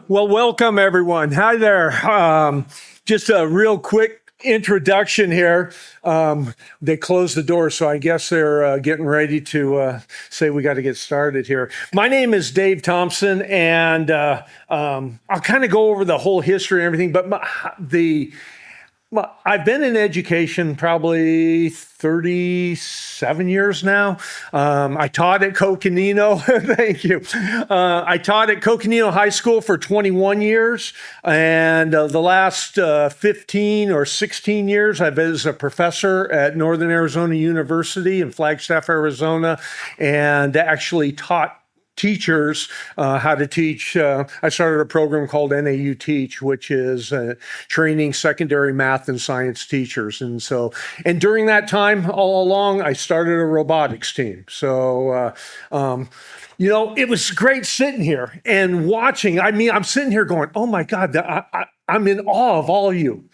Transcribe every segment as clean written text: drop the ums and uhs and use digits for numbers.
Well, welcome everyone. Hi there. Just a real quick introduction here. They closed the door, so I guess they're getting ready to say we got to get started here. My name is Dave Thompson, and I'll kind of go over the whole history and everything, but I've been in education probably 37 years now. I taught at CocoNuts. Thank you. I taught at CocoNuts High School for 21 years. And the last 15 or 16 years, I've been as a professor at Northern Arizona University in Flagstaff, Arizona, and actually taught teachers how to teach. I started a program called NAU Teach, which is training secondary math and science teachers. And during that time, all along, I started a robotics team. So, it was great sitting here and watching. I mean, I'm sitting here going, oh my God, I'm in awe of all of you.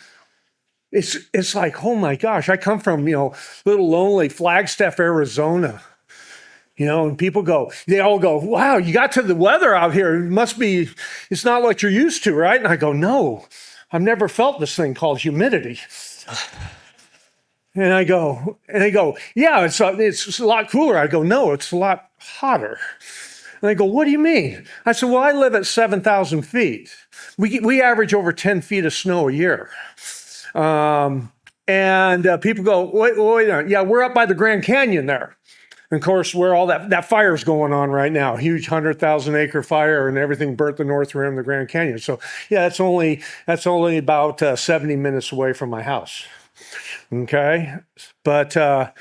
It's like, oh my gosh, I come from, little lonely Flagstaff, Arizona. And they all go, wow, you got to the weather out here. It's not what you're used to, right? And I go, no, I've never felt this thing called humidity. And they go, yeah, it's a lot cooler. I go, no, it's a lot hotter. And they go, what do you mean? I said, well, I live at 7,000 feet. We average over 10 feet of snow a year. And people go, wait a minute. Yeah, we're up by the Grand Canyon there. And of course, where all that fire's going on right now, huge 100,000 acre fire, and everything burnt the north rim of the Grand Canyon. So yeah, that's only about 70 minutes away from my house. Okay, but I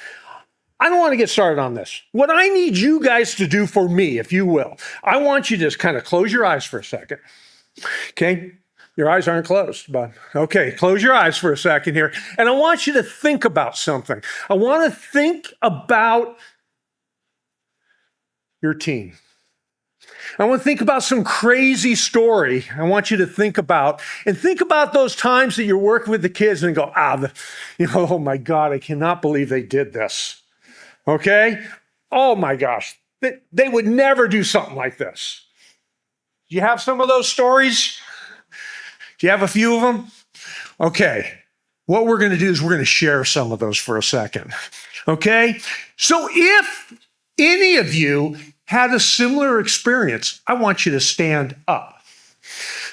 don't want to get started on this. What I need you guys to do for me, if you will, I want you to just kind of close your eyes for a second. Okay. Your eyes aren't closed, but okay, close your eyes for a second here. And I want you to think about something. I want to think about your team. I want to think about some crazy story I want you to think about those times that you're working with the kids and go, oh my God, I cannot believe they did this. Okay? Oh my gosh, they would never do something like this. Do you have some of those stories? Do you have a few of them? Okay. What we're going to do is we're going to share some of those for a second. Okay? So if any of you had a similar experience, I want you to stand up.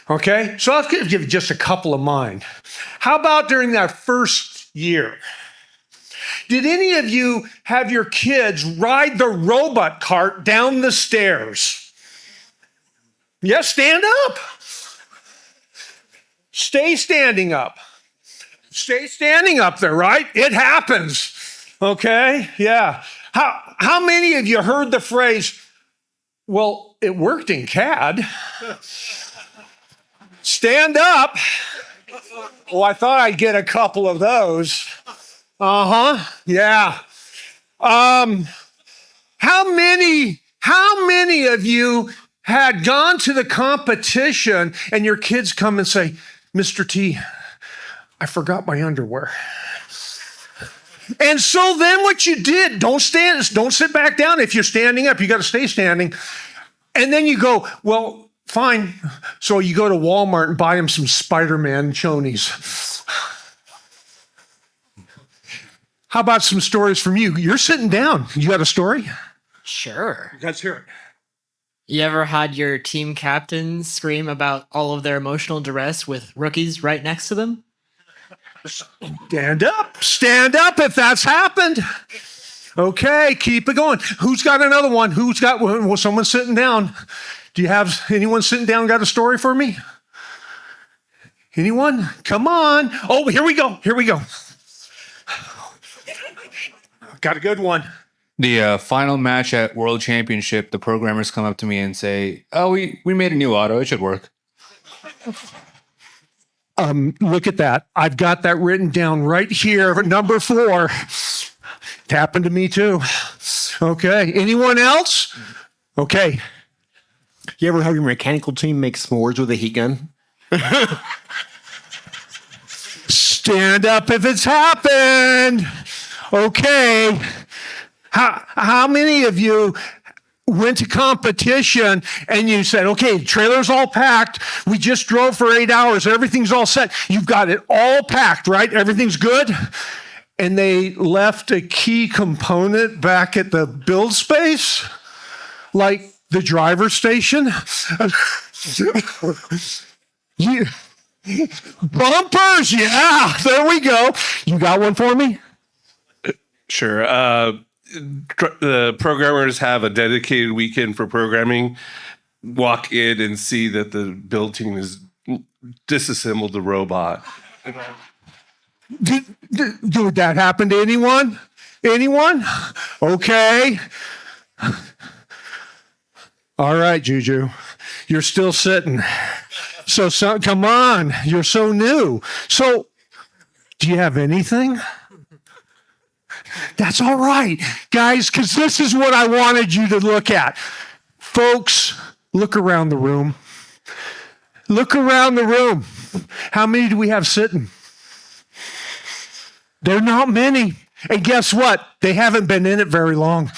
Okay? So I'll give you just a couple of mine. How about during that first year? Did any of you have your kids ride the robot cart down the stairs? Yes, stand up. Stay standing up. Stay standing up there, right? It happens. Okay? Yeah. How many of you heard the phrase, well, it worked in CAD? Stand up. Oh, I thought I'd get a couple of those. Yeah. How many of you had gone to the competition and your kids come and say, Mr. T, I forgot my underwear. And so then what you did, don't sit back down. If you're standing up, you got to stay standing. And then you go, well, fine. So you go to Walmart and buy them some Spider-Man chonies. How about some stories from you? You're sitting down. You got a story? Sure. Let's hear it. You ever had your team captain scream about all of their emotional duress with rookies right next to them? Stand up if that's happened. Okay, keep it going. Who's got another one? Well, someone's sitting down. Do you have anyone sitting down got a story for me? Anyone? Come on. Oh, here we go. Got a good one. The final match at World Championship, the programmers come up to me and say, oh, we made a new auto. It should work. Look at that. I've got that written down right here, number 4. It happened to me too. Okay. Anyone else? Okay. You ever have your mechanical team make s'mores with a heat gun? Stand up if it's happened. Okay. How many of you went to competition and you said, okay, trailer's all packed. We just drove for 8 hours. Everything's all set. You've got it all packed, right? Everything's good. And they left a key component back at the build space, like the driver's station. Bumpers, yeah, there we go. You got one for me? Sure. The programmers have a dedicated weekend for programming. Walk in and see that the build team has disassembled the robot. Did that happen to anyone? Anyone? Okay. All right, Juju. You're still sitting. So come on. You're so new. So do you have anything? That's all right, guys, because this is what I wanted you to look at. Folks, look around the room. Look around the room. How many do we have sitting? They're not many. And guess what? They haven't been in it very long.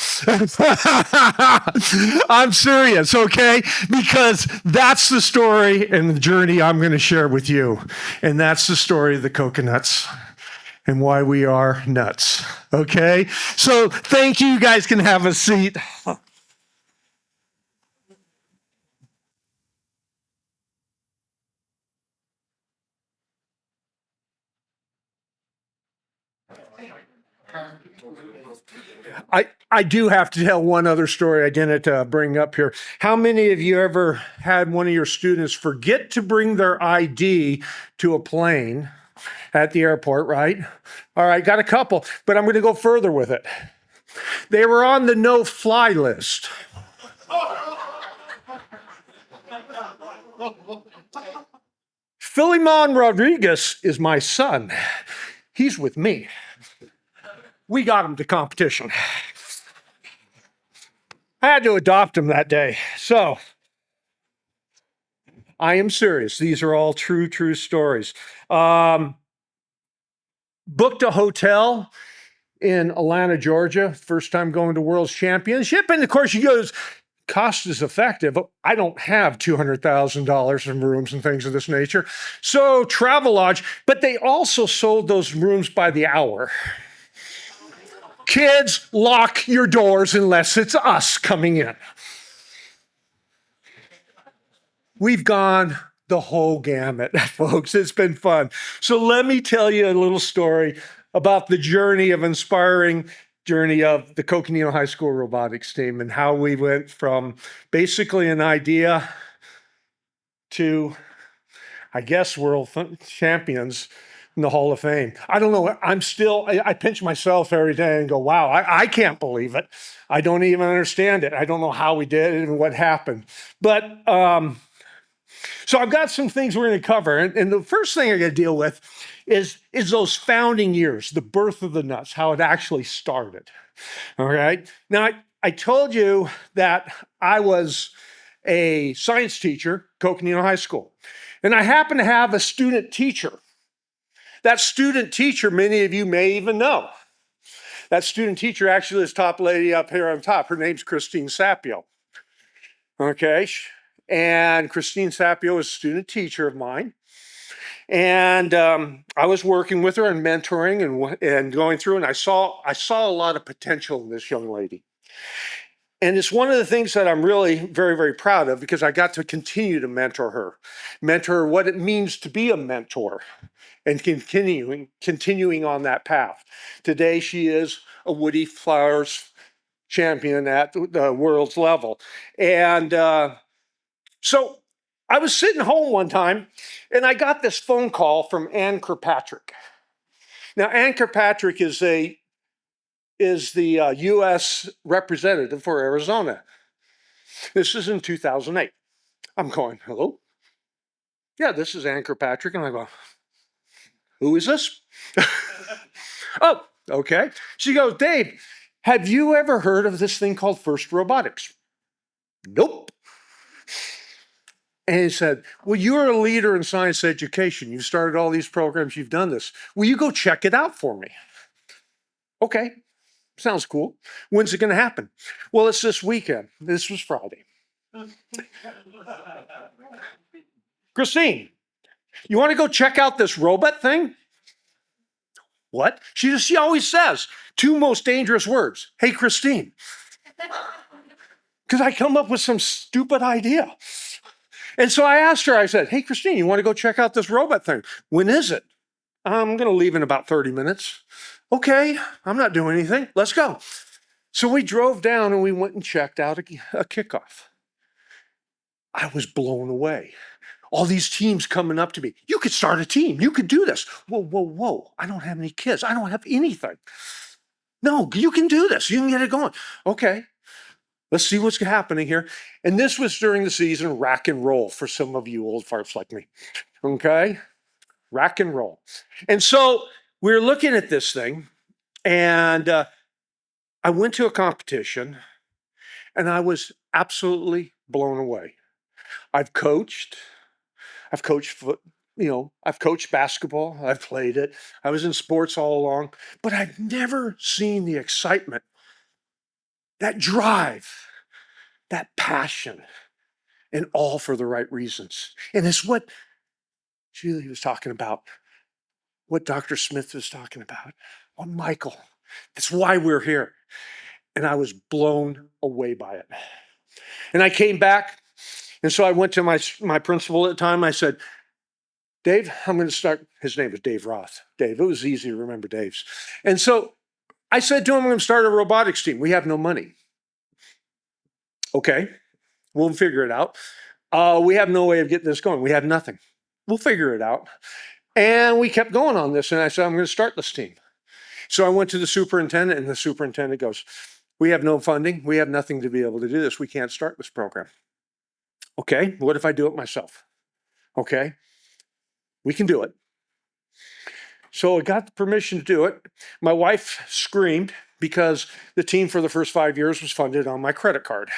I'm serious, okay? Because that's the story and the journey I'm going to share with you. And that's the story of the CocoNuts and why we are nuts, okay? So thank you. You guys can have a seat. I do have to tell one other story I didn't bring up here. How many of you ever had one of your students forget to bring their ID to a plane at the airport, right? All right, got a couple, but I'm going to go further with it. They were on the no-fly list. Philemon Rodriguez is my son. He's with me. We got him to competition. I had to adopt him that day. So I am serious. These are all true stories. Booked a hotel in Atlanta, Georgia. First time going to World's Championship. And of course, he goes, cost is effective. I don't have $200,000 in rooms and things of this nature. So Travelodge, but they also sold those rooms by the hour. Kids, lock your doors unless it's us coming in. We've gone the whole gamut, folks. It's been fun. So let me tell you a little story about the inspiring journey of the Coconino High School robotics team and how we went from basically an idea to, I guess, world champions in the Hall of Fame. I don't know. I pinch myself every day and go, wow, I can't believe it. I don't even understand it. I don't know how we did it and what happened. But so I've got some things we're going to cover. And the first thing I got to deal with is those founding years, the birth of the nuts, how it actually started. All right. Now, I told you that I was a science teacher, Coconino High School. And I happen to have a student teacher. That student teacher, many of you may even know. That student teacher actually is top lady up here on top. Her name's Christine Sapio. Okay. And Christine Sapio is a student teacher of mine. And I was working with her and mentoring and going through, and I saw a lot of potential in this young lady. And it's one of the things that I'm really very, very proud of because I got to continue to mentor her what it means to be a mentor and continuing on that path. Today, she is a Woody Flowers champion at the world's level. And so I was sitting home one time and I got this phone call from Ann Kirkpatrick. Now, Ann Kirkpatrick is the U.S. representative for Arizona. This is in 2008. I'm going, hello? Yeah, this is Ann Kirkpatrick. And I go, who is this? Oh, okay. She goes, Dave, have you ever heard of this thing called FIRST Robotics? Nope. And he said, well, you're a leader in science education. You've started all these programs. You've done this. Will you go check it out for me? Okay. Sounds cool. When's it going to happen? Well, it's this weekend. This was Friday. Christine, you want to go check out this robot thing? What? She always says two most dangerous words. Hey, Christine. Because I come up with some stupid idea. And so I asked her, I said, hey, Christine, you want to go check out this robot thing? When is it? I'm going to leave in about 30 minutes. Okay, I'm not doing anything. Let's go. So we drove down and we went and checked out a kickoff. I was blown away. All these teams coming up to me. You could start a team. You could do this. Whoa, whoa, whoa. I don't have any kids. I don't have anything. No, you can do this. You can get it going. Okay, let's see what's happening here. And this was during the season, rack and roll for some of you old farts like me. Okay, rack and roll. And so we're looking at this thing, and I went to a competition, and I was absolutely blown away. I've coached I've coached basketball. I've played it. I was in sports all along, but I've never seen the excitement, that drive, that passion, and all for the right reasons. And it's what Julie was talking about, what Dr. Smith was talking about, what Michael. That's why we're here. And I was blown away by it. And I came back, and so I went to my principal at the time. I said, Dave, I'm going to start. His name was Dave Roth. Dave, it was easy to remember Dave's. And so I said to him, I'm going to start a robotics team. We have no money. Okay, we'll figure it out. We have no way of getting this going. We have nothing. We'll figure it out. And we kept going on this. And I said, I'm going to start this team. So I went to the superintendent, and the superintendent goes, we have no funding. We have nothing to be able to do this. We can't start this program. Okay, what if I do it myself? Okay, we can do it. So I got the permission to do it. My wife screamed because the team for the first 5 years was funded on my credit card.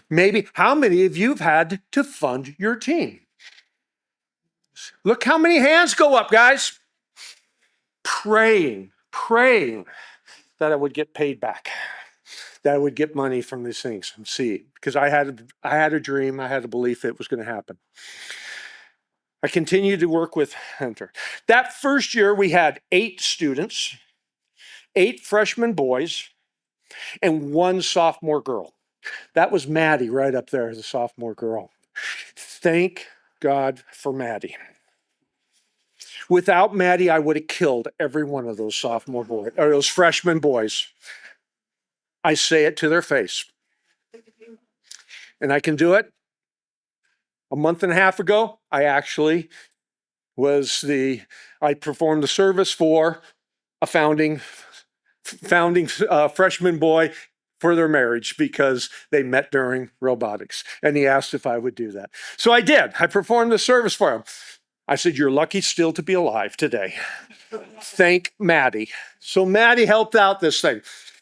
Maybe, how many of you have had to fund your team? Look how many hands go up, guys. Praying that I would get paid back, that I would get money from these things and see, because I had a dream, I had a belief it was going to happen. I continued to work with Hunter. That first year, we had 8 students, 8 freshman boys, and 1 sophomore girl. That was Maddie right up there, the sophomore girl. Thank God for Maddie. Without Maddie, I would have killed every one of those sophomore boys, or those freshman boys. I say it to their face. And I can do it. A month and a half ago, I actually I performed the service for a founding freshman boy for their marriage because they met during robotics. And he asked if I would do that. So I did. I performed the service for him. I said, you're lucky still to be alive today. Thank Maddie. So Maddie helped out this thing.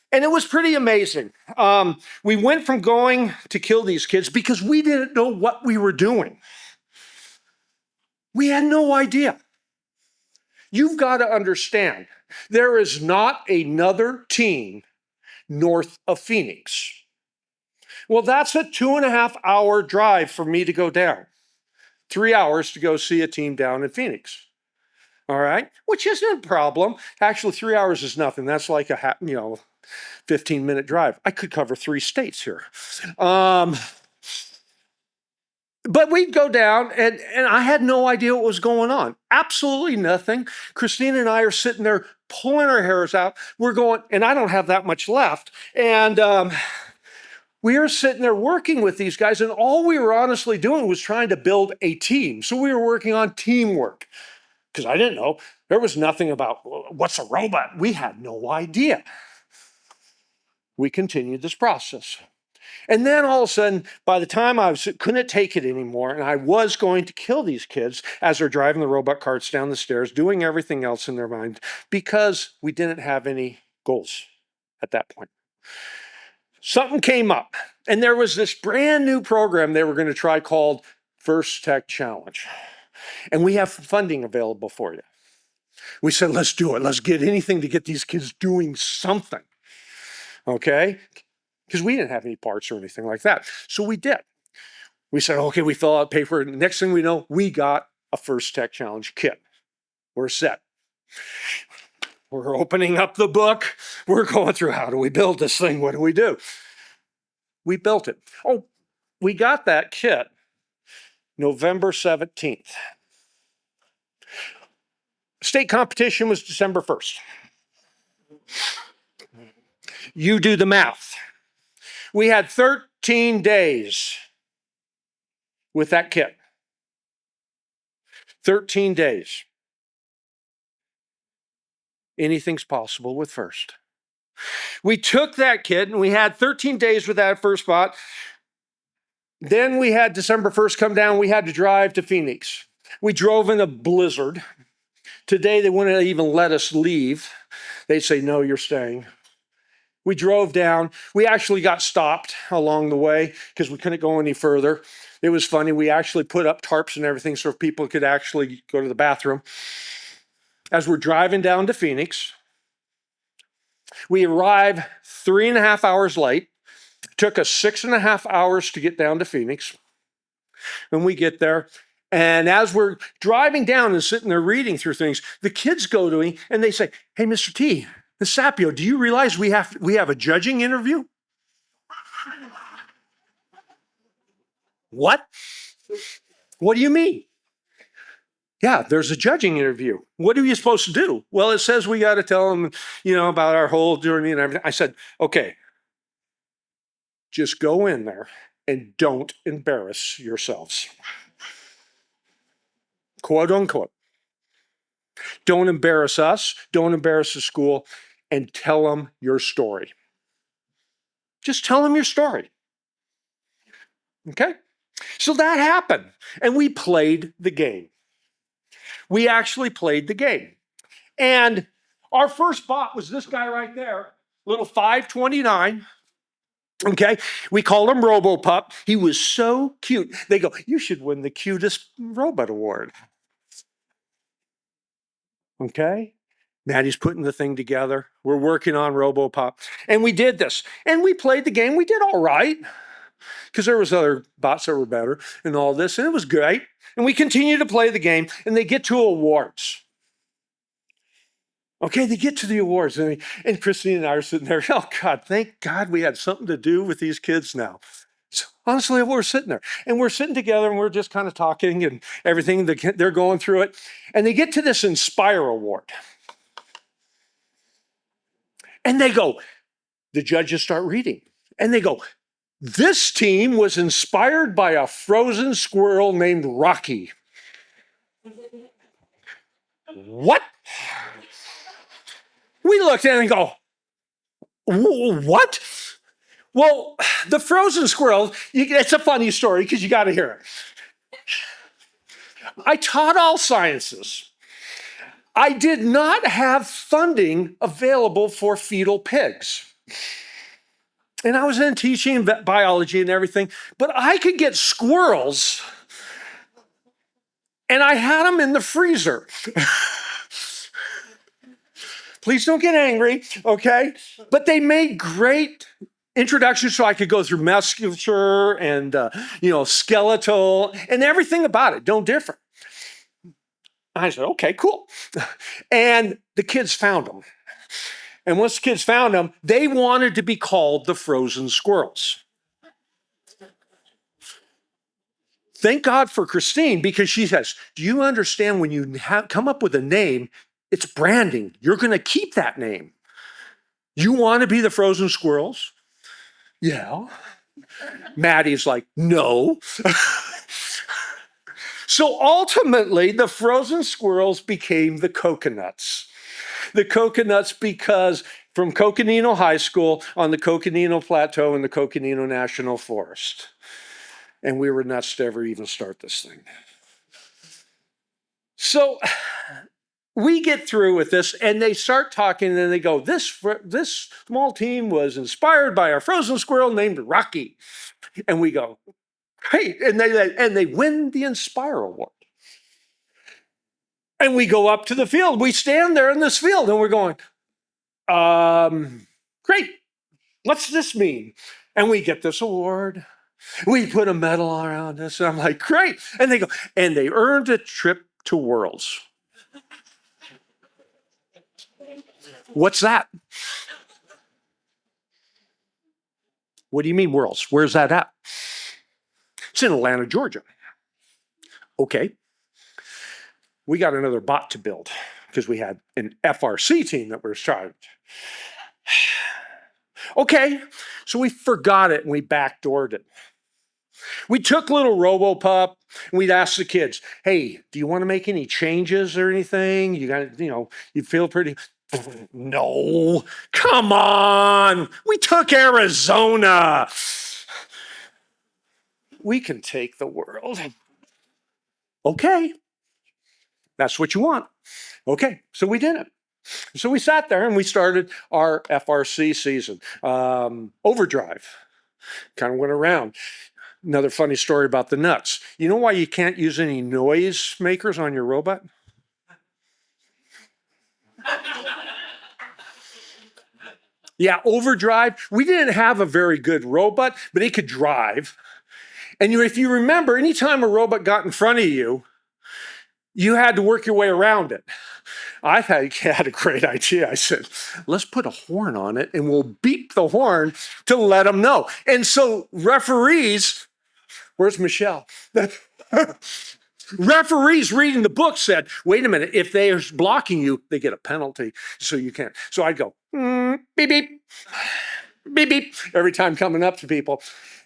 And it was pretty amazing. We went from going to kill these kids because we didn't know what we were doing. We had no idea. You've got to understand, there is not another team north of Phoenix. Well, that's a 2.5-hour drive for me to go down. 3 hours to go see a team down in Phoenix. All right, which isn't a problem. Actually, 3 hours is nothing. That's like a 15-minute drive. I could cover 3 states here. But we'd go down, and I had no idea what was going on. Absolutely nothing. Christina and I are sitting there pulling our hairs out. We're going, and I don't have that much left. And we were sitting there working with these guys, and all we were honestly doing was trying to build a team. So we were working on teamwork. Because I didn't know. There was nothing about what's a robot. We had no idea. We continued this process. And then all of a sudden, by the time I couldn't take it anymore, and I was going to kill these kids as they're driving the robot carts down the stairs, doing everything else in their mind, because we didn't have any goals at that point. Something came up, and there was this brand new program they were going to try called First Tech Challenge. And we have funding available for you. We said, let's do it. Let's get anything to get these kids doing something. Okay? Because we didn't have any parts or anything like that. So we did. We said, okay, we fill out paper. And the next thing we know, we got a First Tech Challenge kit. We're set. We're opening up the book. We're going through, how do we build this thing? What do we do? We built it. Oh, we got that kit November 17th. State competition was December 1st. You do the math. We had 13 days with that kit. 13 days. Anything's possible with First. We took that kit and we had 13 days with that first spot. Then we had December 1st come down. We had to drive to Phoenix. We drove in a blizzard. Today, they wouldn't even let us leave. They'd say, no, you're staying. We drove down. We actually got stopped along the way because we couldn't go any further. It was funny. We actually put up tarps and everything so people could actually go to the bathroom. As we're driving down to Phoenix, we arrived 3.5 hours late. It took us 6.5 hours to get down to Phoenix. When we get there, and as we're driving down and sitting there reading through things, the kids go to me and they say, hey, Mr. T, Ms. Sapio, do you realize we have a judging interview? What? What do you mean? Yeah, there's a judging interview. What are you supposed to do? Well, it says we got to tell them, about our whole journey and everything. I said, okay, just go in there and don't embarrass yourselves. Quote unquote. Don't embarrass us, don't embarrass the school, and tell them your story. Just tell them your story. Okay? So that happened, and we played the game. We actually played the game. And our first bot was this guy right there, little 529. Okay, we called him RoboPup. He was so cute. They go, you should win the cutest robot award. Okay, Maddie's putting the thing together. We're working on RoboPup. And we did this. And we played the game. We did all right. Because there was other bots that were better and all this. And it was great. And we continue to play the game. And they get to awards. Okay, they get to the awards. And Christine and I are sitting there. Oh, God, thank God we had something to do with these kids now. So honestly, we're sitting there. And we're sitting together and we're just kind of talking and everything. They're going through it. And they get to this Inspire Award. And they go, the judges start reading. And they go, this team was inspired by a frozen squirrel named Rocky. What? We looked at it and go, what? Well, the frozen squirrel, it's a funny story because you got to hear it. I taught all sciences. I did not have funding available for fetal pigs. And I was in teaching biology and everything, but I could get squirrels and I had them in the freezer. Please don't get angry, okay? But they made great introductions so I could go through musculature and, skeletal and everything about it, don't differ. I said, okay, cool. And the kids found them. And once the kids found them, they wanted to be called the frozen squirrels. Thank God for Christine, because she says, do you understand when you come up with a name, it's branding. You're going to keep that name. You want to be the frozen squirrels? Yeah. Maddie's like, no. So ultimately, the frozen squirrels became the CocoNuts. The CocoNuts because from Coconino High School on the Coconino Plateau in the Coconino National Forest. And we were nuts to ever even start this thing. So we get through with this and they start talking and they go, this small team was inspired by a frozen squirrel named Rocky. And we go, great. And they win the Inspire Award. And we go up to the field. We stand there in this field and we're going, great. What's this mean? And we get this award. We put a medal around us. And I'm like, great. And they go, and they earned a trip to Worlds. What's that? What do you mean Worlds? Where's that at? It's in Atlanta, Georgia. Okay. We got another bot to build because we had an FRC team that was trying. Okay, so we forgot it and we backdoored it. We took little RoboPup and we'd ask the kids, hey, do you want to make any changes or anything? You got, you feel pretty. No, come on. We took Arizona. We can take the world. Okay. That's what you want. Okay, so we did it. So we sat there and we started our FRC season. Overdrive kind of went around. Another funny story about the nuts. You know why you can't use any noise makers on your robot? Yeah, overdrive. We didn't have a very good robot, but it could drive. And if you remember, anytime a robot got in front of you, you had to work your way around it. I had a great idea. I said, let's put a horn on it and we'll beep the horn to let them know. And so referees, where's Michelle? Referees reading the book said, wait a minute, if they are blocking you, they get a penalty, so you can't. So I'd go, beep, beep, beep, beep, every time coming up to people.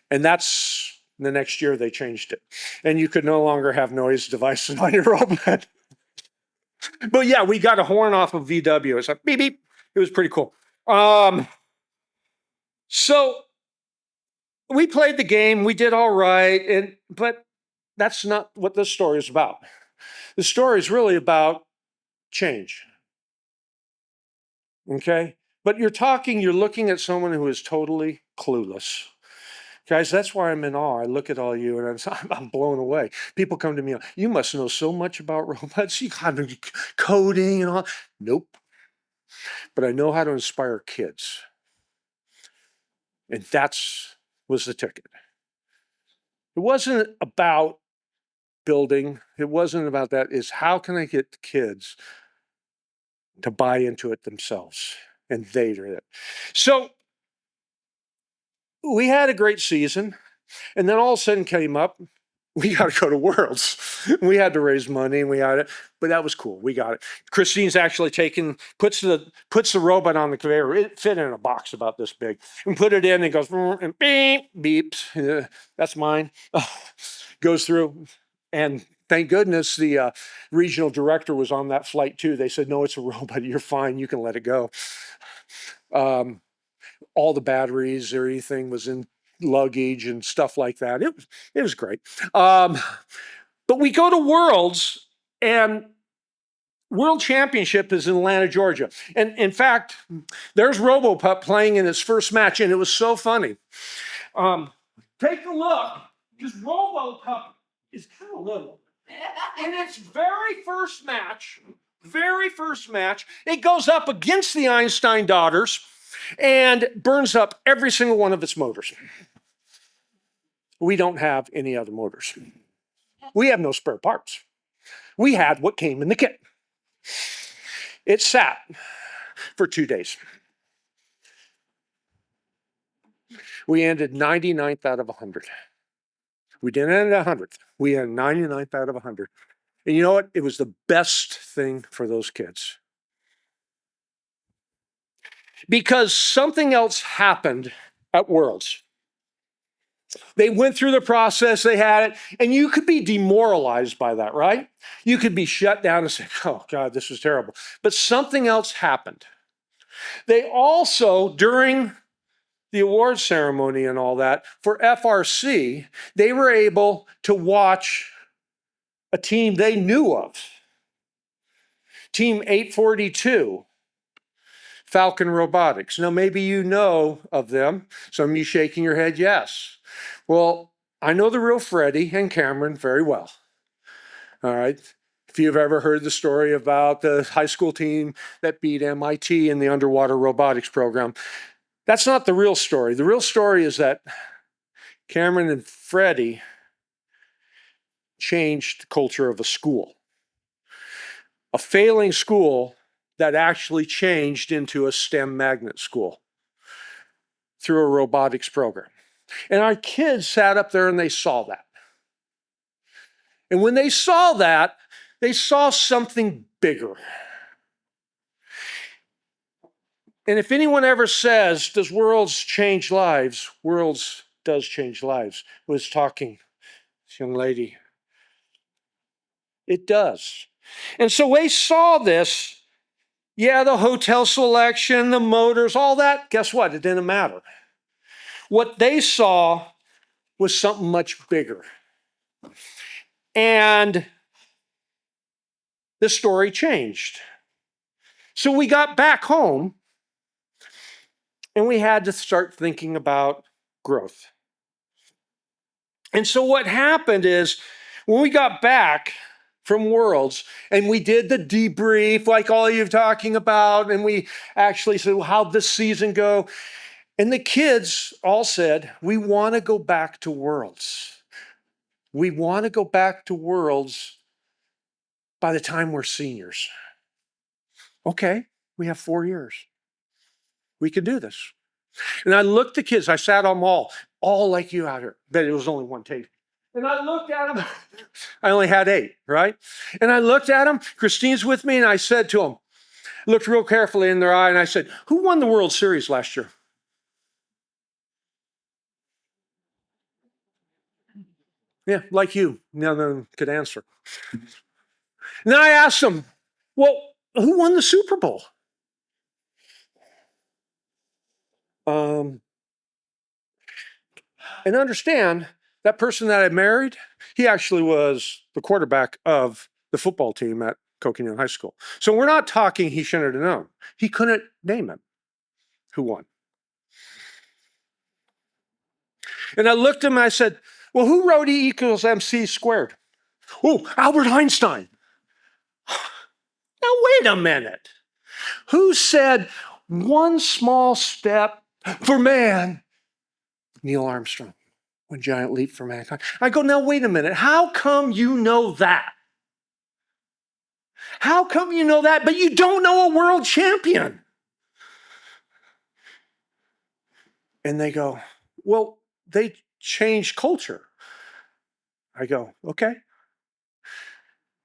And that's the next year they changed it. And you could no longer have noise devices on your robot. But yeah, we got a horn off of VW. It's like beep, beep. It was pretty cool. So we played the game. We did all right. But that's not what this story is about. The story is really about change. Okay? But you're looking at someone who is totally clueless. Guys, that's why I'm in awe. I look at all you and I'm blown away. People come to me, you must know so much about robots. You got coding and all. Nope. But I know how to inspire kids. And was the ticket. It wasn't about building. It wasn't about that. It's how can I get the kids to buy into it themselves? And they did it. So we had a great season, and then all of a sudden came up, we got to go to Worlds. We had to raise money, and we had it, but that was cool. We got it. Christine's actually puts the robot on the conveyor. It fit in a box about this big, and put it in, and goes and beep beeps. That's mine. Goes through, and thank goodness the regional director was on that flight too. They said, "No, it's a robot. You're fine. You can let it go." All the batteries or anything was in luggage and stuff like that. It was great. But we go to Worlds, and World Championship is in Atlanta, Georgia. And in fact, there's RoboPup playing in his first match, and it was so funny. Take a look, because RoboPup is kind of little. In its very first match, it goes up against the Einstein daughters and burns up every single one of its motors. We don't have any other motors. We have no spare parts. We had what came in the kit. It sat for 2 days. We ended 99th out of 100. We didn't end at 100th. We ended 99th out of 100. And you know what? It was the best thing for those kids. Because something else happened at Worlds. They went through the process, they had it, and you could be demoralized by that, right? You could be shut down and say, oh God, this is terrible. But something else happened. They also, during the award ceremony and all that, for FRC, they were able to watch a team they knew of. Team 842. Falcon Robotics. Now, maybe you know of them. Some of you shaking your head, yes. Well, I know the real Freddie and Cameron very well. All right. If you've ever heard the story about the high school team that beat MIT in the underwater robotics program, that's not the real story. The real story is that Cameron and Freddie changed the culture of a school. A failing school that actually changed into a STEM magnet school through a robotics program. And our kids sat up there and they saw that. And when they saw that, they saw something bigger. And if anyone ever says, does worlds change lives? Worlds does change lives. I was talking, this young lady. It does. And so they saw this. Yeah, the hotel selection, the motors, all that, guess what? It didn't matter. What they saw was something much bigger. And the story changed. So we got back home and we had to start thinking about growth. And so what happened is when we got back from Worlds and we did the debrief like all you're talking about, and we actually said, well, how'd this season go? And the kids all said, we want to go back to Worlds. We want to go back to Worlds by the time we're seniors. Okay, we have 4 years. We can do this. And I looked at the kids, I sat on them all like you out here, but it was only one table. And I looked at them, I only had 8, right? And I looked at them, Christine's with me, and I said to them, looked real carefully in their eye, and I said, who won the World Series last year? Yeah, like you, none of them could answer. And then I asked them, well, who won the Super Bowl? And understand, that person that I married, he actually was the quarterback of the football team at CocoNuts High School. So we're not talking he shouldn't have known. He couldn't name him who won. And I looked at him and I said, well, who wrote E equals MC squared? Oh, Albert Einstein. Now, wait a minute. Who said one small step for man? Neil Armstrong. One giant leap for mankind. I go, now, wait a minute. How come you know that? How come you know that, but you don't know a world champion? And they go, well, they changed culture. I go, okay.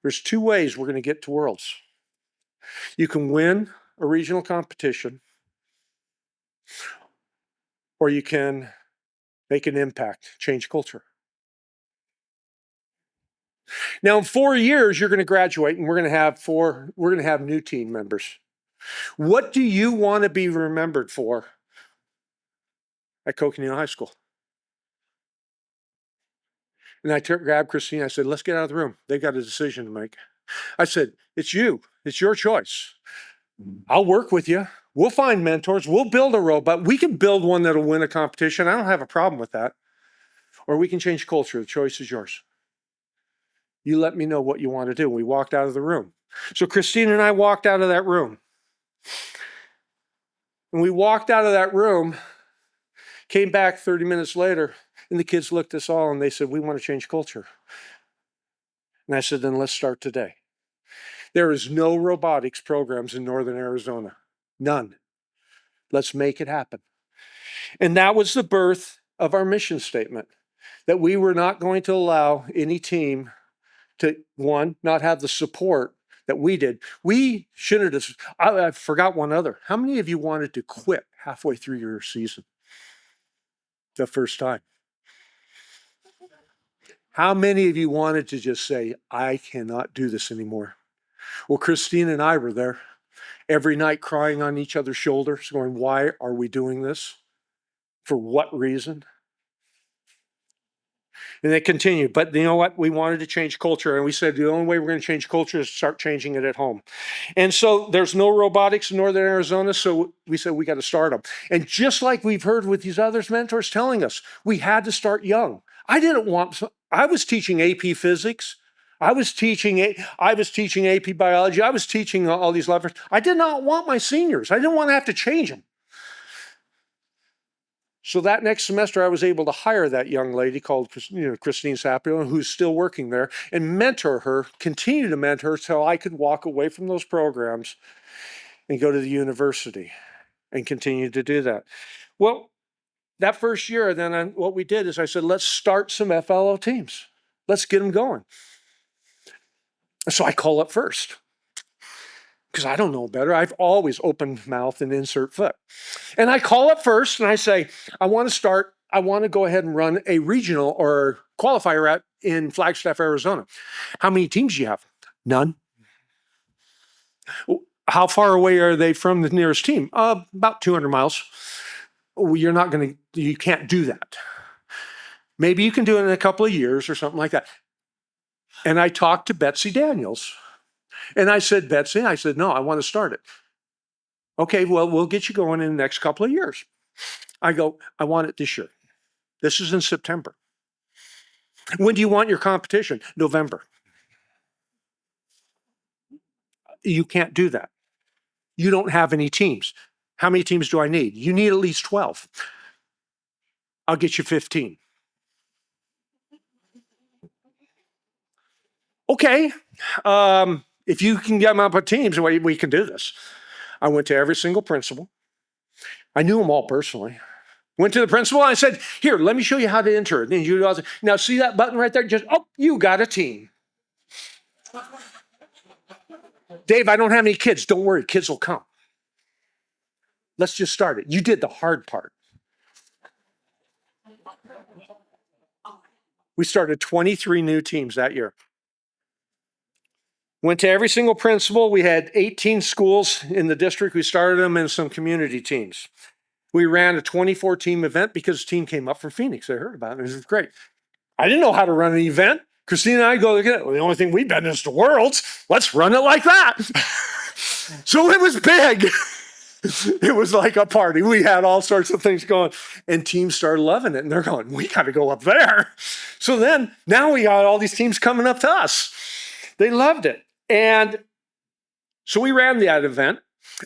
There's 2 ways we're going to get to Worlds. You can win a regional competition, or you can make an impact, change culture. Now, in 4 years, you're going to graduate, and we're going to have new team members. What do you want to be remembered for at CocoNuts High School? And I grabbed Christine. I said, let's get out of the room. They've got a decision to make. I said, it's you. It's your choice. I'll work with you. We'll find mentors. We'll build a robot. We can build one that'll win a competition. I don't have a problem with that. Or we can change culture. The choice is yours. You let me know what you want to do. We walked out of the room. So Christine and I walked out of that room. And we walked out of that room, came back 30 minutes later, and the kids looked at us all and they said, we want to change culture. And I said, then let's start today. There is no robotics programs in Northern Arizona. None. Let's make it happen. And that was the birth of our mission statement, that we were not going to allow any team to, one, not have the support that we did. We shouldn't have, I forgot one other. How many of you wanted to quit halfway through your season the first time? How many of you wanted to just say, I cannot do this anymore? Well, Christine and I were there every night crying on each other's shoulders, going, why are we doing this? For what reason? And they continued. But you know what? We wanted to change culture. And we said the only way we're going to change culture is start changing it at home. And so there's no robotics in Northern Arizona. So we said we got to start them. And just like we've heard with these others mentors telling us, we had to start young. I was teaching AP physics. I was teaching AP biology. I was teaching all these levels. I did not want my seniors. I didn't want to have to change them. So that next semester, I was able to hire that young lady called Christine Sapio, who's still working there, and mentor her, continue to mentor her till I could walk away from those programs and go to the university and continue to do that. Well, that first year, then what we did is I said, let's start some FLO teams. Let's get them going. So I call up first because I don't know better. I've always opened mouth and insert foot. And I call up first and I say, I want to go ahead and run a regional or qualifier in Flagstaff, Arizona. How many teams do you have? None. How far away are they from the nearest team? About 200 miles. You can't do that. Maybe you can do it in a couple of years or something like that. And I talked to Betsy Daniels. And I said, Betsy, no, I want to start it. Okay, well, we'll get you going in the next couple of years. I go, I want it this year. This is in September. When do you want your competition? November. You can't do that. You don't have any teams. How many teams do I need? You need at least 12. I'll get you 15. Okay. If you can get them up with teams, we can do this. I went to every single principal. I knew them all personally. Went to the principal and I said, here, let me show you how to enter it. Then now see that button right there? You got a team. Dave, I don't have any kids. Don't worry, kids will come. Let's just start it. You did the hard part. We started 23 new teams that year. Went to every single principal. We had 18 schools in the district. We started them in some community teams. We ran a 24-team event because the team came up from Phoenix. I heard about it. It was great. I didn't know how to run an event. Christine and I go, well, the only thing we've been is the Worlds. Let's run it like that. So it was big. It was like a party. We had all sorts of things going, and teams started loving it. And they're going, we got to go up there. So now we got all these teams coming up to us. They loved it. And so we ran that event.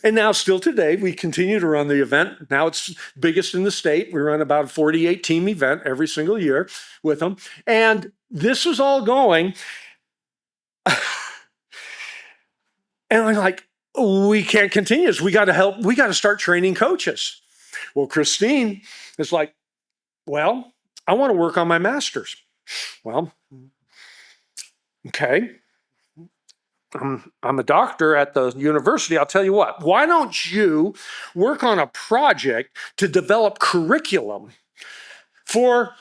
And now still today, we continue to run the event. Now it's biggest in the state. We run about a 48-team event every single year with them. And this was all going. And I'm like, we can't continue this. We got to help. We got to start training coaches. Well, Christine is like, well, I want to work on my master's. Well, okay. I'm a doctor at the university. I'll tell you what, why don't you work on a project to develop curriculum for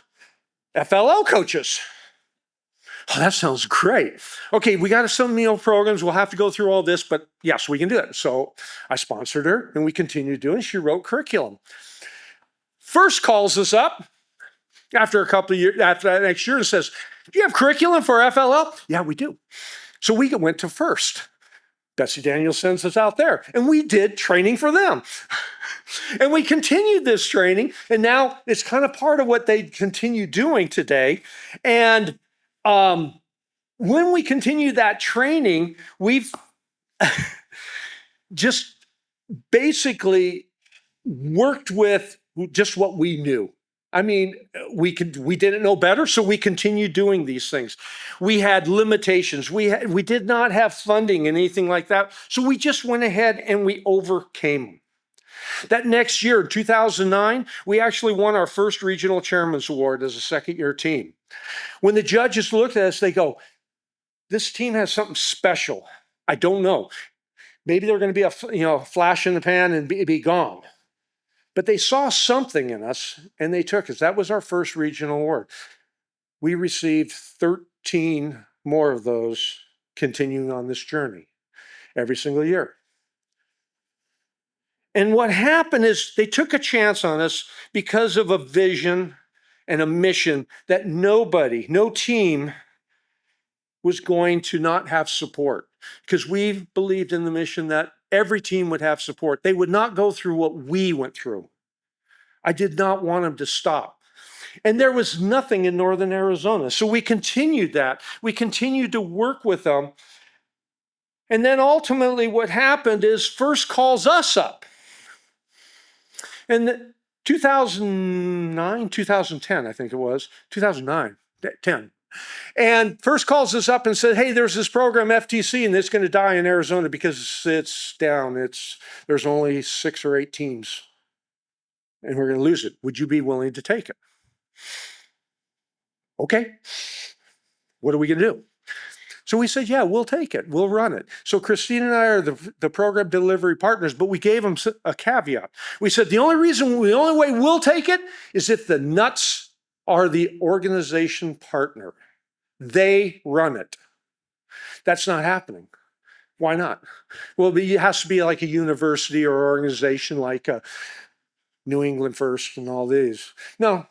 FLL coaches? Oh, that sounds great. Okay, we got some meal programs. We'll have to go through all this, but yes, we can do it. So I sponsored her and we continued doing it. She wrote curriculum. First calls us up after a couple of years, after that next year, and says, do you have curriculum for FLL? Yeah, we do. So we went to First. Betsy Daniels sends us out there. And we did training for them. And we continued this training. And now it's kind of part of what they continue doing today. And when we continue that training, we've just basically worked with just what we knew. I mean, we didn't know better, so we continued doing these things. We had limitations. We did not have funding and anything like that, so we just went ahead and we overcame them. That next year, 2009, we actually won our first regional chairman's award as a second-year team. When the judges looked at us, they go, this team has something special. I don't know. Maybe they're going to be a flash in the pan and be gone. But they saw something in us, and they took us. That was our first regional award. We received 13 more of those continuing on this journey every single year. And what happened is they took a chance on us because of a vision and a mission that no team was going to not have support, because we believed in the mission that every team would have support. They would not go through what we went through. I did not want them to stop. And there was nothing in northern Arizona. So we continued that. We continued to work with them. And then ultimately what happened is First calls us up. In 2009, 2010, I think it was, 2009, 10. And First calls us up and said, hey, there's this program FTC and it's going to die in Arizona because it's down. There's only 6 or 8 teams and we're going to lose it. Would you be willing to take it? Okay. What are we going to do? So we said, yeah, we'll take it. We'll run it. So Christine and I are the program delivery partners, but we gave them a caveat. We said, the only way we'll take it is if the nuts are the organization partner. They run it. That's not happening. Why not? Well, it has to be like a university or organization like New England First and all these. No,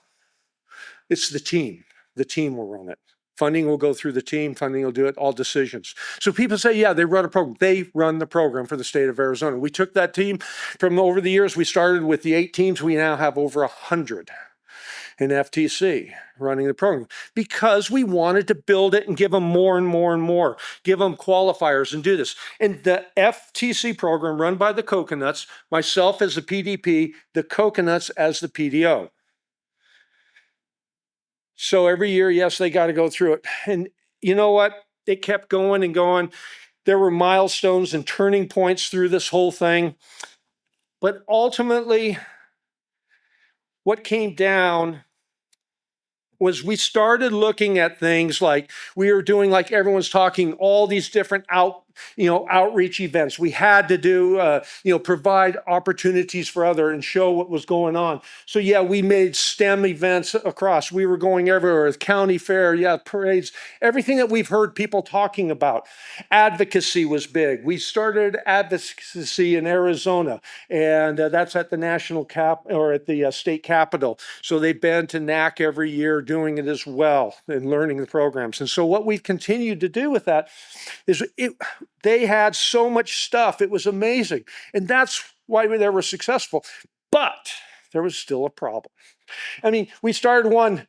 it's the team. The team will run it. Funding will go through the team. Funding will do it. All decisions. So people say, yeah, they run a program. They run the program for the state of Arizona. We took that team from over the years. We started with the 8 teams. We now have over 100 in FTC running the program because we wanted to build it and give them more and more and more, give them qualifiers and do this. And the FTC program run by the CocoNuts, myself as the PDP, the CocoNuts as the PDO. So every year, yes, they got to go through it. And you know what? It kept going and going. There were milestones and turning points through this whole thing. But ultimately, what came down was we started looking at things like we were doing, like everyone's talking, all these different outreach events. We had to do, provide opportunities for other and show what was going on. So yeah, we made STEM events across. We were going everywhere, county fair, parades, everything that we've heard people talking about. Advocacy was big. We started advocacy in Arizona, and that's at the national at the state capitol. So they've been to NAC every year doing it as well and learning the programs. And so what we've continued to do with that is they had so much stuff. It was amazing. And that's why they were successful. But there was still a problem. I mean, we started one,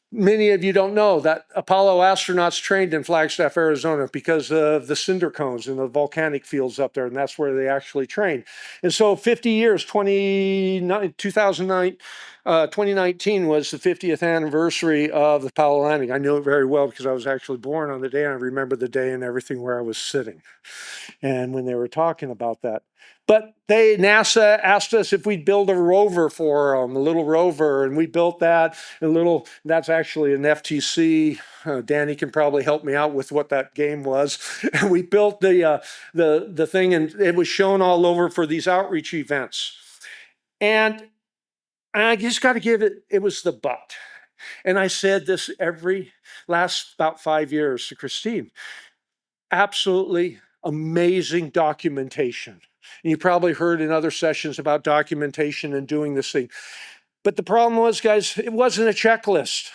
many of you don't know that Apollo astronauts trained in Flagstaff, Arizona because of the cinder cones and the volcanic fields up there. And that's where they actually trained. And so 50 years, 2019 was the 50th anniversary of the Apollo landing. I knew it very well because I was actually born on the day. And I remember the day and everything where I was sitting. And when they were talking about that. But NASA asked us if we'd build a rover for them, a little rover, and we built that. That's actually an FTC. Danny can probably help me out with what that game was. And we built the thing, and it was shown all over for these outreach events. And I just got to give it was the but. And I said this every last about 5 years to Christine. Absolutely amazing documentation. And you probably heard in other sessions about documentation and doing this thing. But the problem was, guys, it wasn't a checklist.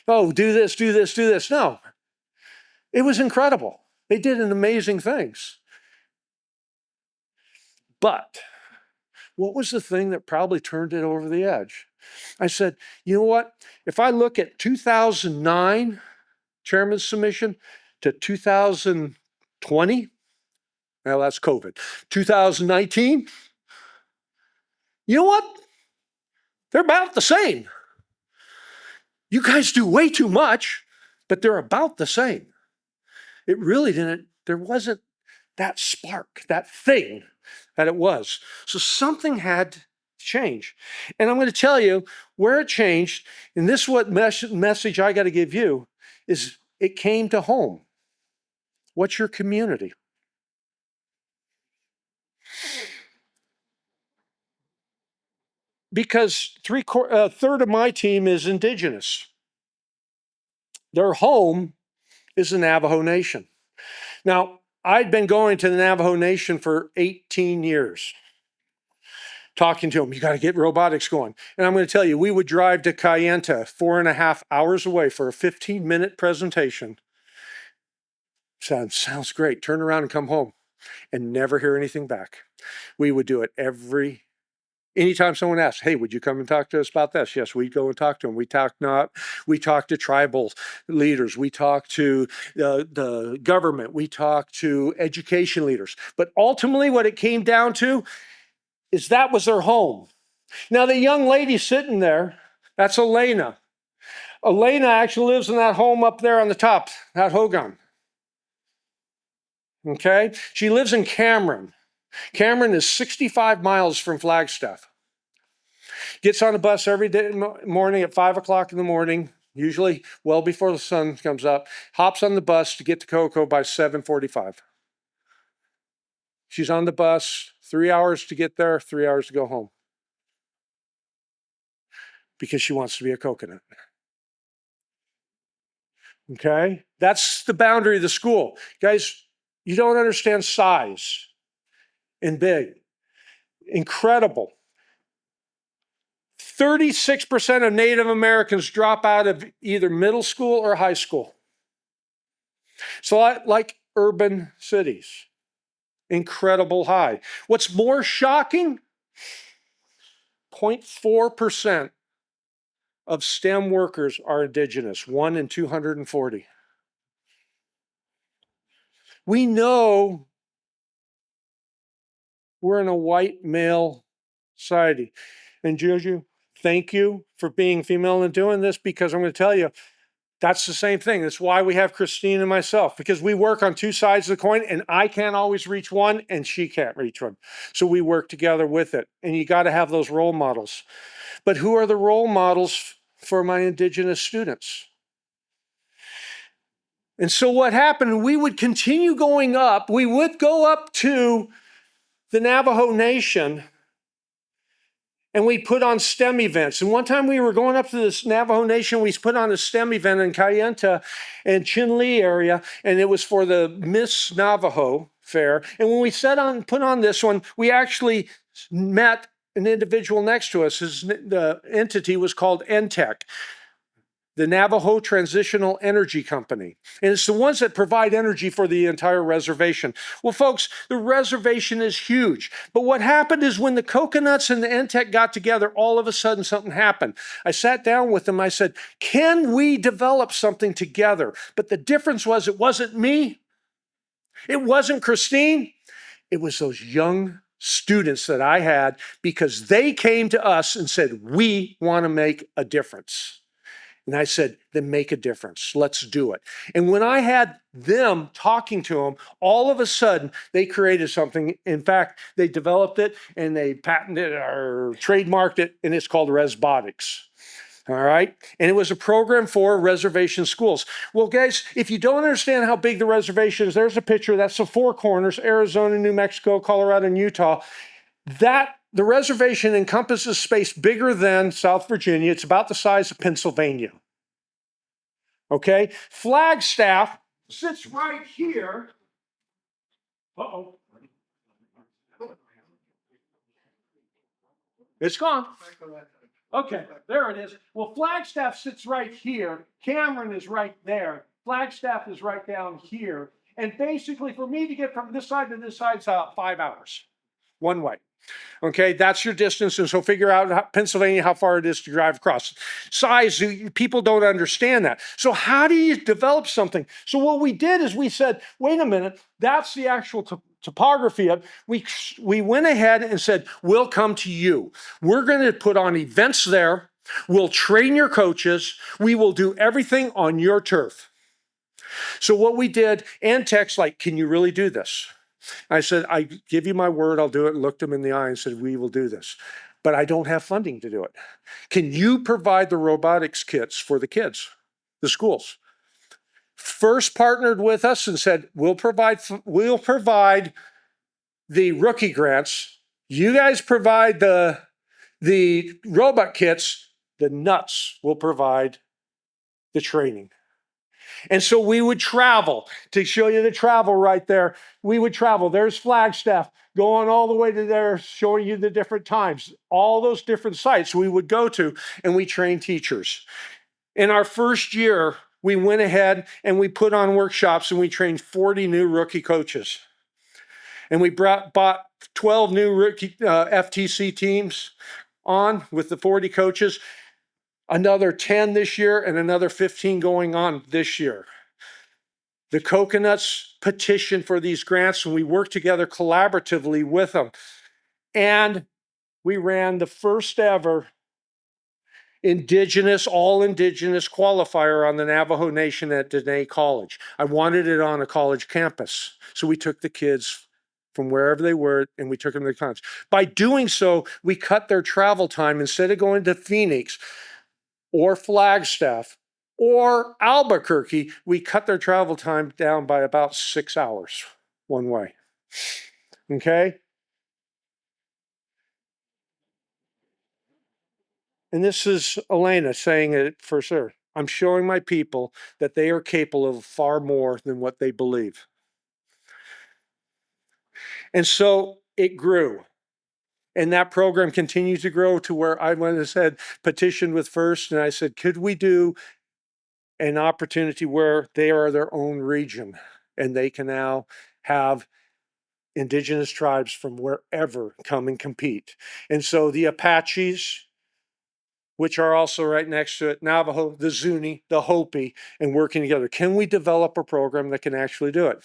Oh, do this, do this, do this. No, it was incredible. They did amazing things. But what was the thing that probably turned it over the edge? I said, you know what? If I look at 2009 chairman's submission to 2020, well, that's COVID. 2019, you know what? They're about the same. You guys do way too much, but they're about the same. It really there wasn't that spark, that thing that it was. So something had to change. And I'm going to tell you where it changed, and this is what message I got to give you, is it came to home. What's your community? Because a third of my team is indigenous. Their home is the Navajo Nation. Now, I'd been going to the Navajo Nation for 18 years, talking to them. You got to get robotics going. And I'm going to tell you, we would drive to Kayenta, 4.5 hours away for a 15-minute presentation. Sounds great. Turn around and come home and never hear anything back. We would do it every Anytime someone asks, hey, would you come and talk to us about this? Yes, we'd go and talk to them. We talk to tribal leaders. We talk to the government. We talk to education leaders. But ultimately what it came down to is that was their home. Now the young lady sitting there, that's Elena. Elena actually lives in that home up there on the top, that Hogan. Okay? She lives in Cameron. Cameron is 65 miles from Flagstaff. Gets on a bus every day morning at 5 o'clock in the morning, usually well before the sun comes up, hops on the bus to get to Coco by 7:45. She's on the bus, 3 hours to get there, 3 hours to go home. Because she wants to be a coconut. Okay? That's the boundary of the school. Guys, you don't understand size and big. Incredible. 36% of Native Americans drop out of either middle school or high school. So like urban cities. Incredible high. What's more shocking? 0.4% of STEM workers are indigenous, 1 in 240. We know we're in a white male society. And Juju, thank you for being female and doing this, because I'm going to tell you, that's the same thing. That's why we have Christine and myself, because we work on two sides of the coin, and I can't always reach one and she can't reach one. So we work together with it. And you got to have those role models. But who are the role models for my indigenous students? And so what happened, we would continue going up. We would go up to the Navajo Nation, and we put on STEM events. And one time we were going up to this Navajo Nation, we put on a STEM event in Kayenta and Chinle area, and it was for the Miss Navajo Fair. And when we put on this one, we actually met an individual next to us. The entity was called NTEC, the Navajo Transitional Energy Company. And it's the ones that provide energy for the entire reservation. Well, folks, the reservation is huge. But what happened is when the CocoNuts and the NTEC got together, all of a sudden something happened. I sat down with them. I said, can we develop something together? But the difference was it wasn't me. It wasn't Christine. It was those young students that I had, because they came to us and said, we want to make a difference. And I said, then make a difference. Let's do it. And when I had them talking to them, all of a sudden they created something. In fact, they developed it and they patented it or trademarked it, and it's called RezBotics. All right. And it was a program for reservation schools. Well, guys, if you don't understand how big the reservation is, there's a picture. That's the four corners: Arizona, New Mexico, Colorado, and Utah. The reservation encompasses space bigger than South Virginia. It's about the size of Pennsylvania. Okay? Flagstaff sits right here. Uh-oh. It's gone. Okay, there it is. Well, Flagstaff sits right here. Cameron is right there. Flagstaff is right down here. And basically, for me to get from this side to this side, it's about 5 hours, one way. Okay, that's your distance. And so figure out Pennsylvania, how far it is to drive across. Size, people don't understand that. So how do you develop something? So what we did is we said, wait a minute, that's the actual topography of it. We went ahead and said, we'll come to you. We're going to put on events there. We'll train your coaches. We will do everything on your turf. So what we did, and text like, can you really do this? I said, I give you my word, I'll do it. And looked him in the eye and said, we will do this. But I don't have funding to do it. Can you provide the robotics kits for the kids, the schools? First partnered with us and said, we'll provide the rookie grants. You guys provide the robot kits. The nuts will provide the training. And so we would travel. To show you the travel right there, we would travel. There's Flagstaff going all the way to there, showing you the different times. All those different sites we would go to, and we train teachers. In our first year, we went ahead and we put on workshops and we trained 40 new rookie coaches. And we bought 12 new rookie FTC teams on with the 40 coaches, another 10 this year and another 15 going on this year. The CocoNuts petitioned for these grants, and we worked together collaboratively with them. And we ran the first ever all-indigenous qualifier on the Navajo Nation at Diné College. I wanted it on a college campus. So we took the kids from wherever they were, and we took them to the college. By doing so, we cut their travel time. Instead of going to Phoenix or Flagstaff or Albuquerque, we cut their travel time down by about 6 hours one way. Okay? And this is Elena saying it for sure. I'm showing my people that they are capable of far more than what they believe. And so it grew. And that program continues to grow to where I went and said, petitioned with First, and I said, could we do an opportunity where they are their own region and they can now have indigenous tribes from wherever come and compete. And so the Apaches, which are also right next to it, Navajo, the Zuni, the Hopi, and working together. Can we develop a program that can actually do it?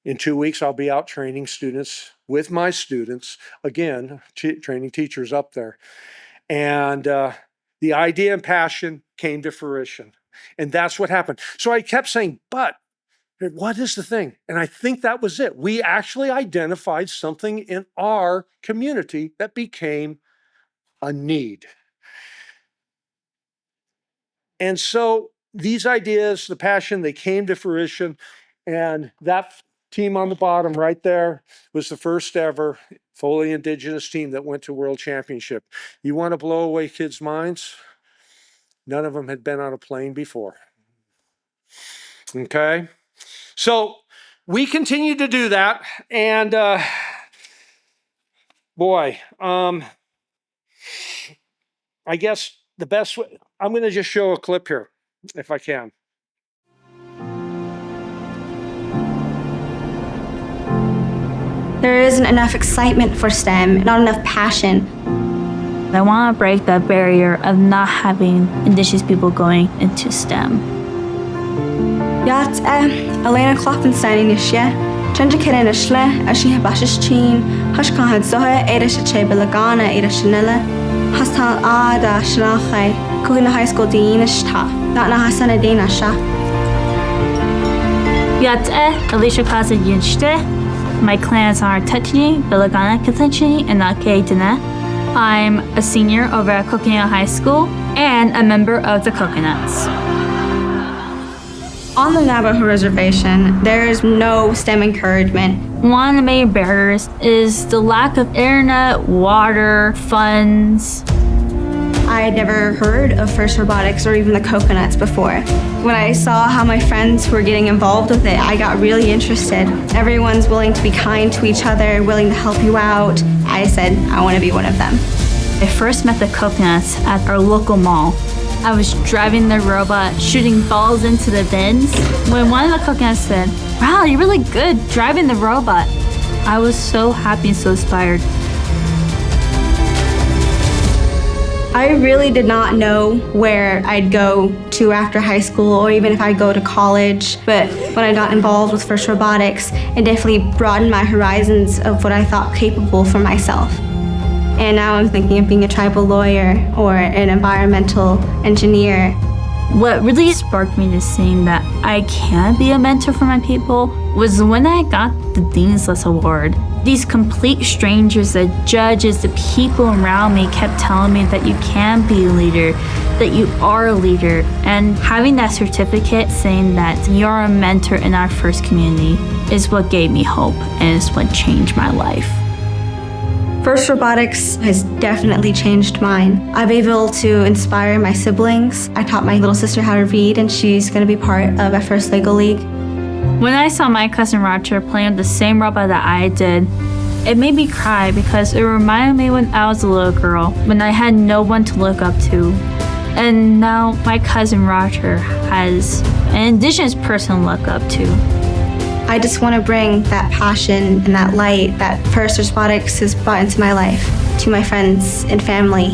In 2 weeks, I'll be out training students with my students, again, training teachers up there. And the idea and passion came to fruition. And that's what happened. So I kept saying, but what is the thing? And I think that was it. We actually identified something in our community that became a need. And so these ideas, the passion, they came to fruition. And that team on the bottom right there was the first ever fully indigenous team that went to World Championship. You want to blow away kids' minds? None of them had been on a plane before. Okay? So we continue to do that. And boy, I guess the best way, I'm going to just show a clip here, if I can. There isn't enough excitement for STEM, not enough passion. I want to break the barrier of not having indigenous people going into STEM. Yat Elena Klopfenstein inishia, Chenja Kirin Ishle, Ashiha Bashishchin, Hashkahan Zoha, Edish Chebalagana, Edish Nilla, Hastal Ada Shnachai, Kuhina High School Deanishta, Natna Hasana Dinasha. Yat Alicia Kaza Yinchte. My clans are Techni, Bilagana Katenchini, and Ake Diné. I'm a senior over at CocoNuts High School and a member of the CocoNuts. On the Navajo Reservation, there is no STEM encouragement. One of the main barriers is the lack of internet, water, funds. I had never heard of First Robotics or even the CocoNuts before. When I saw how my friends were getting involved with it, I got really interested. Everyone's willing to be kind to each other, willing to help you out. I said, I want to be one of them. I first met the CocoNuts at our local mall. I was driving the robot, shooting balls into the bins, when one of the CocoNuts said, wow, you're really good driving the robot. I was so happy and so inspired. I really did not know where I'd go to after high school or even if I'd go to college, but when I got involved with First Robotics, it definitely broadened my horizons of what I thought capable for myself. And now I'm thinking of being a tribal lawyer or an environmental engineer. What really sparked me to seeing that I can be a mentor for my people was when I got the Dean's List Award. These complete strangers, the judges, the people around me kept telling me that you can be a leader, that you are a leader. And having that certificate saying that you're a mentor in our first community is what gave me hope and is what changed my life. First Robotics has definitely changed mine. I've been able to inspire my siblings. I taught my little sister how to read, and she's going to be part of our first Lego League. When I saw my cousin Roger playing with the same robot that I did, it made me cry because it reminded me when I was a little girl, when I had no one to look up to. And now my cousin Roger has an indigenous person to look up to. I just want to bring that passion and that light that first RezBotics has brought into my life to my friends and family.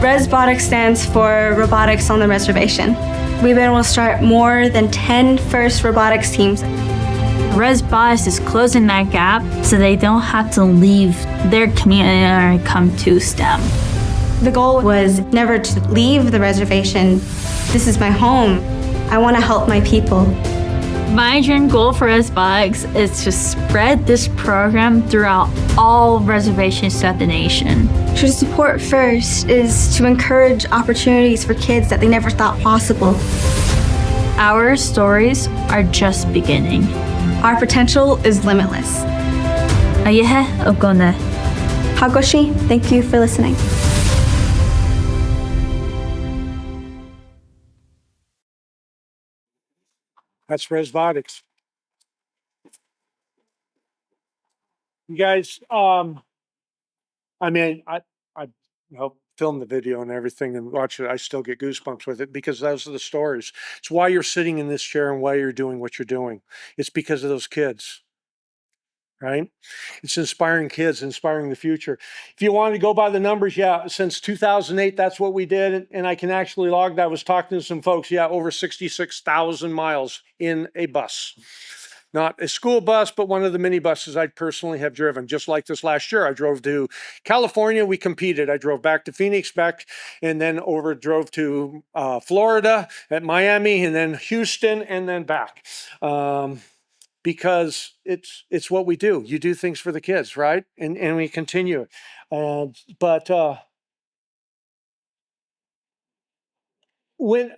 RezBotics stands for Robotics on the Reservation. We've been able to start more than 10 first robotics teams. RezBotics is closing that gap so they don't have to leave their community and come to STEM. The goal was never to leave the reservation. This is my home. I want to help my people. My dream goal for RezBotics is to spread this program throughout all reservations throughout the nation. To support first is to encourage opportunities for kids that they never thought possible. Our stories are just beginning. Our potential is limitless. Ayehe ogone. Hagoshi, thank you for listening. That's RezBotics. You guys, I mean, I film the video and everything and watch it. I still get goosebumps with it because those are the stories. It's why you're sitting in this chair and why you're doing what you're doing. It's because of those kids, right? It's inspiring kids, inspiring the future. If you want to go by the numbers, yeah, since 2008, that's what we did. And I can actually log that. I was talking to some folks, yeah, over 66,000 miles in a bus. Not a school bus, but one of the mini buses I personally have driven. Just like this last year, I drove to California. We competed. I drove back to Phoenix, and then drove to Florida, at Miami, and then Houston, and then back. Because it's what we do. You do things for the kids, right? And we continue. But when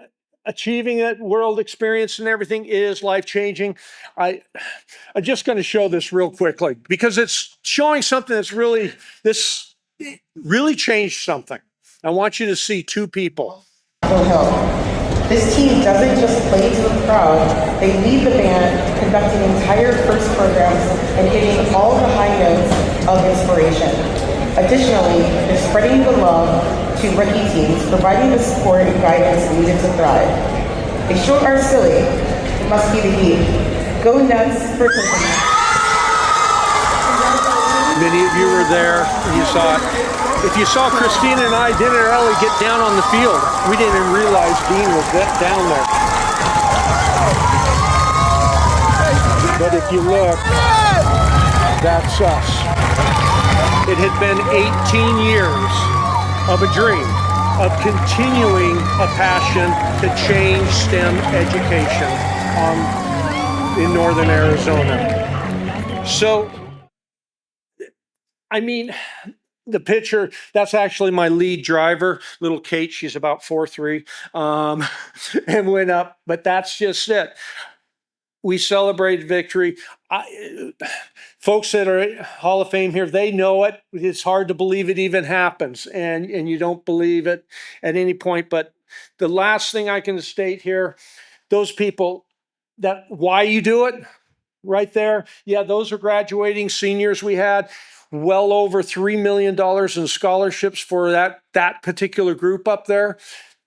achieving that world experience and everything is life-changing, I'm just going to show this real quickly because it's showing something that's really changed something. I want you to see two people. This team doesn't just play to the crowd, they lead the band, conducting entire first programs and hitting all the high notes of inspiration. Additionally, they're spreading the love to rookie teams, providing the support and guidance needed to thrive. They sure are silly, it must be the heat. Go nuts for CocoNuts. Many of you were there, you saw it. If you saw Christina and I, Diné and Ellie get down on the field, we didn't even realize Dean was down there. But if you look, that's us. It had been 18 years of a dream, of continuing a passion to change STEM education in northern Arizona. So, I mean, the picture, that's actually my lead driver, little Kate. She's about 4'3", and went up. But that's just it. We celebrate victory. Folks that are at Hall of Fame here, they know it. It's hard to believe it even happens, and you don't believe it at any point. But the last thing I can state here, those people, why you do it, right there. Yeah, those are graduating seniors we had. Well over $3 million in scholarships for that particular group up there.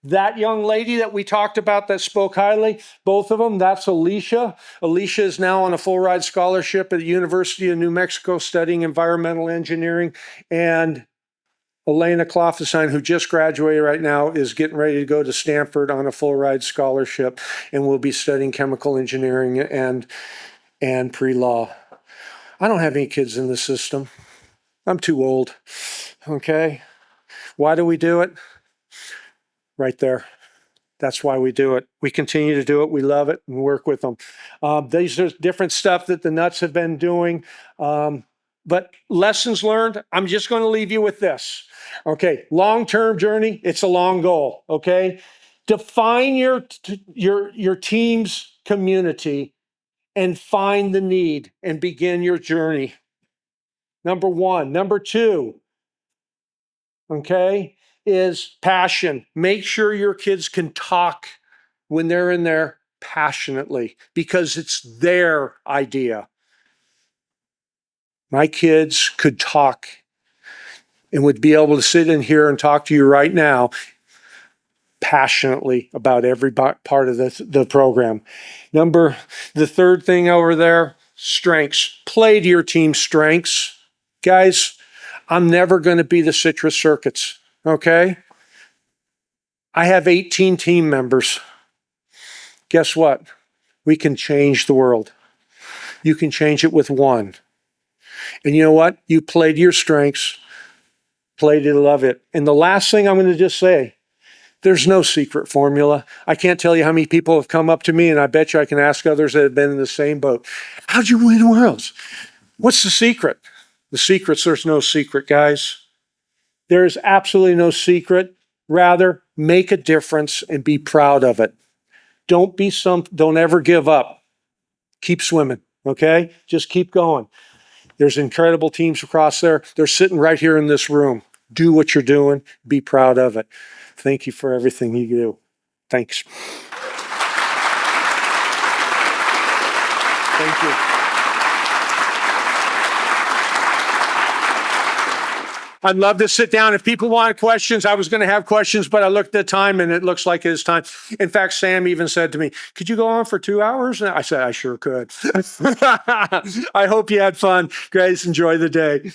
That young lady that we talked about that spoke highly, both of them, that's Alicia. Alicia is now on a full ride scholarship at the University of New Mexico studying environmental engineering. And Elena Kloffenstein, who just graduated right now, is getting ready to go to Stanford on a full ride scholarship and will be studying chemical engineering and pre-law. I don't have any kids in the system. I'm too old, okay? Why do we do it? Right there. That's why we do it. We continue to do it. We love it and work with them. These are different stuff that the Nuts have been doing. But lessons learned, I'm just going to leave you with this. Okay, long-term journey, it's a long goal, okay? Define your team's community and find the need and begin your journey. Number one. Number two, okay, is passion. Make sure your kids can talk when they're in there passionately because it's their idea. My kids could talk and would be able to sit in here and talk to you right now passionately about every part of the program. The third thing over there, strengths. Play to your team's strengths. Guys, I'm never going to be the citrus circuits, okay? I have 18 team members. Guess what? We can change the world. You can change it with one. And you know what? You play to your strengths, play to love it. And the last thing I'm going to just say, there's no secret formula. I can't tell you how many people have come up to me, and I bet you I can ask others that have been in the same boat. How'd you win worlds? What's the secret? The secret's there's no secret, guys. There is absolutely no secret. Rather, make a difference and be proud of it. Don't ever give up. Keep swimming, okay? Just keep going. There's incredible teams across there. They're sitting right here in this room. Do what you're doing. Be proud of it. Thank you for everything you do. Thanks. Thank you. I'd love to sit down. If people want questions, I was going to have questions, but I looked at the time and it looks like it's time. In fact, Sam even said to me, could you go on for 2 hours? And I said, I sure could. I hope you had fun. Guys, enjoy the day.